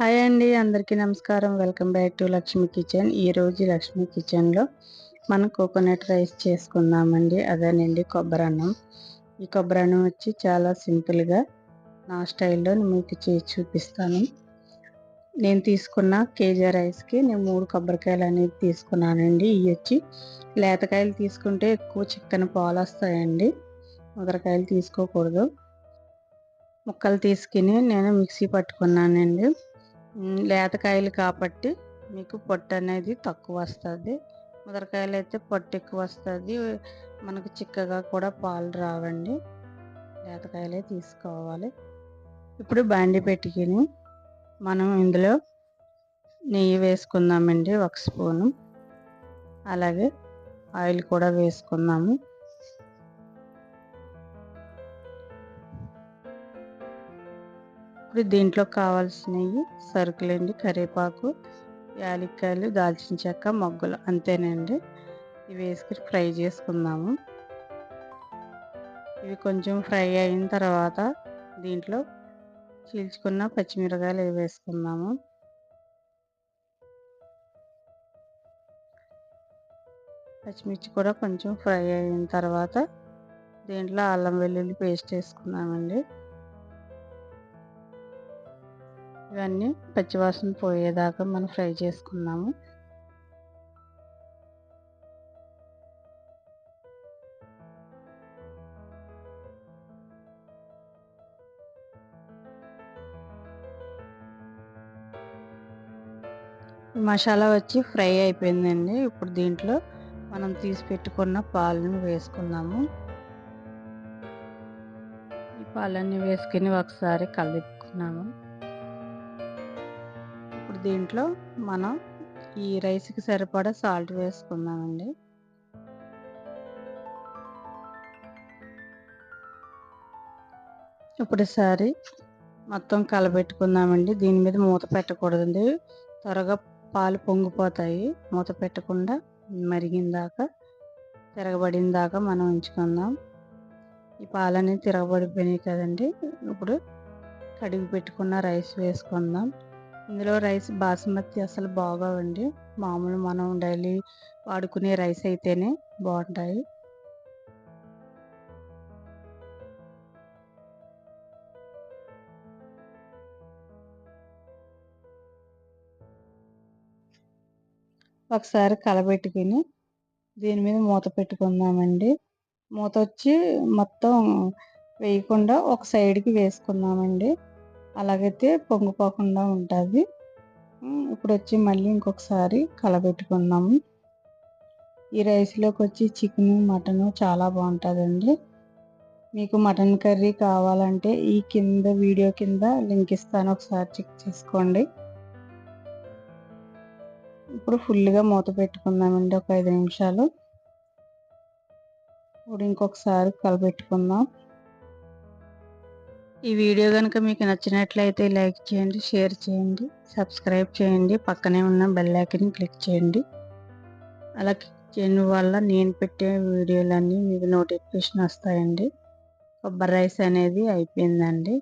Hi అండి, అందరికీ నమస్కారం. Welcome back to Lakshmi kitchen. ఈరోజు లక్ష్మీ కిచెన్లో మనం కోకోనట్ రైస్ చేసుకుందామండి. అదేనండి కొబ్బరన్నం. ఈ కొబ్బరన్నం వచ్చి చాలా సింపుల్గా నా స్టైల్లో మీకు చేసి చూపిస్తాను. నేను తీసుకున్న కేజీ రైస్కి నేను 3 కొబ్బరికాయలు అనేది తీసుకున్నానండి. ఇవి వచ్చి లేతకాయలు తీసుకుంటే ఎక్కువ చిక్కని పాలు వస్తాయండి. ముదరకాయలు తీసుకోకూడదు. ముక్కలు తీసుకుని నేను మిక్సీ పట్టుకున్నానండి. లేతకాయలు కాబట్టి మీకు పొట్టు అనేది తక్కువ వస్తుంది. ముదరకాయలు అయితే పొట్టు ఎక్కువ వస్తుంది, మనకు చిక్కగా కూడా పాలు రావండి. లేతకాయలే తీసుకోవాలి. ఇప్పుడు బాండి పెట్టుకుని మనం ఇందులో నెయ్యి వేసుకుందామండి, 1 స్పూను. అలాగే ఆయిల్ కూడా వేసుకుందాము. ఇప్పుడు దీంట్లో కావాల్సినవి సరుకులండి: కరివేపాకు, యాలక్కాయలు, దాల్చిన చెక్క, మొగ్గలు. అంతేనండి. ఇవి వేసుకుని ఫ్రై చేసుకుందాము. ఇవి కొంచెం ఫ్రై అయిన తర్వాత దీంట్లో చీల్చుకున్న పచ్చిమిరపకాయలు వేసుకుందాము. పచ్చిమిర్చి కూడా కొంచెం ఫ్రై అయిన తర్వాత దీంట్లో అల్లం వెల్లుల్లి పేస్ట్ వేసుకుందామండి. ఇవన్నీ పచ్చివాసన పోయేదాకా మనం ఫ్రై చేసుకుందాము. మసాలా వచ్చి ఫ్రై అయిపోయిందండి. ఇప్పుడు దీంట్లో మనం తీసి పెట్టుకున్న పాలను వేసుకుందాము. ఈ పాలన్నీ వేసుకుని ఒకసారి కలుపుకున్నాము. ఇప్పుడు దీంట్లో మనం ఈ రైస్కి సరిపడా సాల్ట్ వేసుకుందామండి. ఇప్పుడు ఒకసారి మొత్తం కలబెట్టుకుందామండి. దీని మీద మూత పెట్టకూడదండి, త్వరగా పాలు పొంగిపోతాయి. మూత పెట్టకుండా మరిగిందాకా, తిరగబడిన దాకా మనం ఉంచుకుందాం. ఈ పాలన్నీ తిరగబడిపోయినాయి కదండి. ఇప్పుడు కడిగి పెట్టుకున్న రైస్ వేసుకుందాం. ఇందులో రైస్ బాస్మతి అసలు బాగోవండి. మామూలు మనం డైలీ వాడుకునే రైస్ అయితేనే బాగుంటాయి. ఒకసారి కలబెట్టుకుని దీని మీద మూత పెట్టుకుందామండి. మూత వచ్చి మొత్తం వేయకుండా ఒక సైడ్కి వేసుకుందామండి. అలాగైతే పొంగిపోకుండా ఉంటుంది. ఇప్పుడు వచ్చి మళ్ళీ ఇంకొకసారి కలబెట్టుకుందాము. ఈ రైస్లోకి వచ్చి చికెను, మటను చాలా బాగుంటుందండి. మీకు మటన్ కర్రీ కావాలంటే ఈ వీడియో కింద లింక్ ఇస్తాను, ఒకసారి చెక్ చేసుకోండి. ఇప్పుడు ఫుల్గా మూత పెట్టుకుందామండి ఒక 5 నిమిషాలు. ఇప్పుడు ఇంకొకసారి కలబెట్టుకుందాం. ఈ వీడియో కనుక మీకు నచ్చినట్లయితే లైక్ చేయండి, షేర్ చేయండి, సబ్స్క్రైబ్ చేయండి, పక్కనే ఉన్న బెల్ ఐకాన్ని క్లిక్ చేయండి. అలా క్లిక్ చేయడం వల్ల నేను పెట్టే వీడియోలన్నీ మీకు నోటిఫికేషన్ వస్తాయండి. కొబ్బరి రైస్ అనేది అయిపోయిందండి.